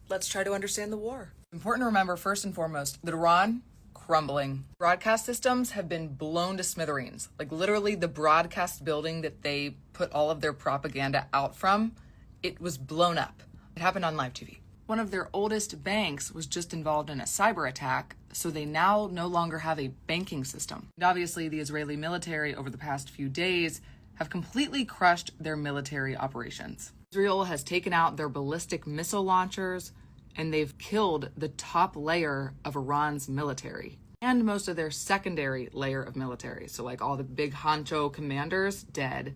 Let's try to understand the war. Important to remember, first and foremost, that Iran, crumbling. Broadcast systems have been blown to smithereens. Like literally the broadcast building that they put all of their propaganda out from, it was blown up. It happened on live TV. One of their oldest banks was just involved in a cyber attack, so they now no longer have a banking system. And obviously, the Israeli military over the past few days have completely crushed their military operations. Israel has taken out their ballistic missile launchers, and they've killed the top layer of Iran's military and most of their secondary layer of military. So like all the big honcho commanders, dead.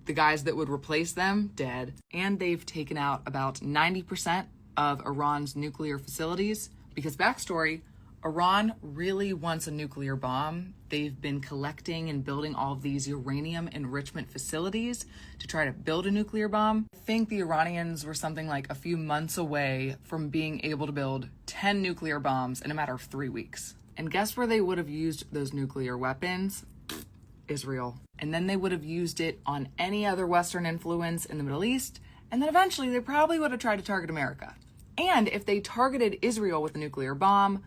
The guys that would replace them, dead. And they've taken out about 90% of Iran's nuclear facilities. Because backstory, Iran really wants a nuclear bomb. They've been collecting and building all of these uranium enrichment facilities to try to build a nuclear bomb. I think the Iranians were something like a few months away from being able to build 10 nuclear bombs in a matter of 3 weeks. And guess where they would have used those nuclear weapons? Israel. And then they would have used it on any other Western influence in the Middle East. And then eventually they probably would have tried to target America. And if they targeted Israel with a nuclear bomb,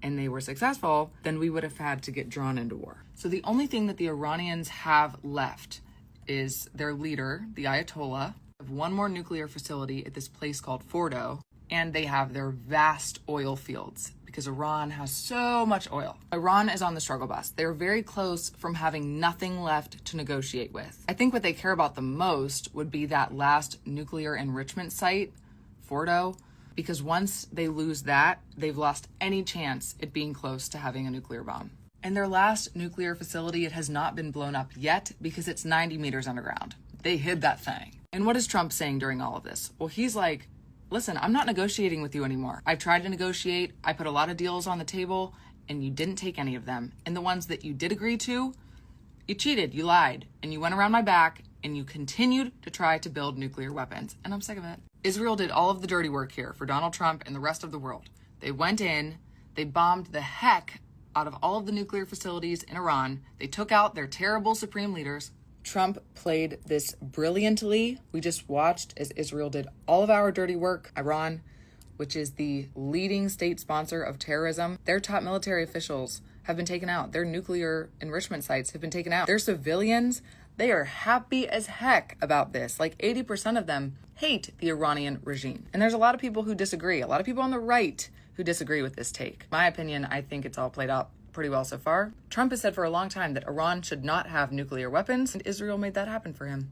and they were successful, then we would have had to get drawn into war. So the only thing that the Iranians have left is their leader, the Ayatollah, have one more nuclear facility at this place called Fordo, and they have their vast oil fields because Iran has so much oil. Iran is on the struggle bus. They're very close from having nothing left to negotiate with. I think what they care about the most would be that last nuclear enrichment site, Fordo, because once they lose that, they've lost any chance at being close to having a nuclear bomb. And their last nuclear facility, it has not been blown up yet because it's 90 meters underground. They hid that thing. And what is Trump saying during all of this? Well, he's like, listen, I'm not negotiating with you anymore. I've tried to negotiate. I put a lot of deals on the table and you didn't take any of them. And the ones that you did agree to, you cheated, you lied, and you went around my back and you continued to try to build nuclear weapons. And I'm sick of it. Israel did all of the dirty work here for Donald Trump and the rest of the world. They went in, they bombed the heck out of all of the nuclear facilities in Iran. They took out their terrible supreme leaders. Trump played this brilliantly. We just watched as Israel did all of our dirty work. Iran, which is the leading state sponsor of terrorism, their top military officials have been taken out. Their nuclear enrichment sites have been taken out. Their civilians, they are happy as heck about this. Like 80% of them hate the Iranian regime. And there's a lot of people who disagree. A lot of people on the right who disagree with this take. My opinion, I think it's all played out pretty well so far. Trump has said for a long time that Iran should not have nuclear weapons, and Israel made that happen for him.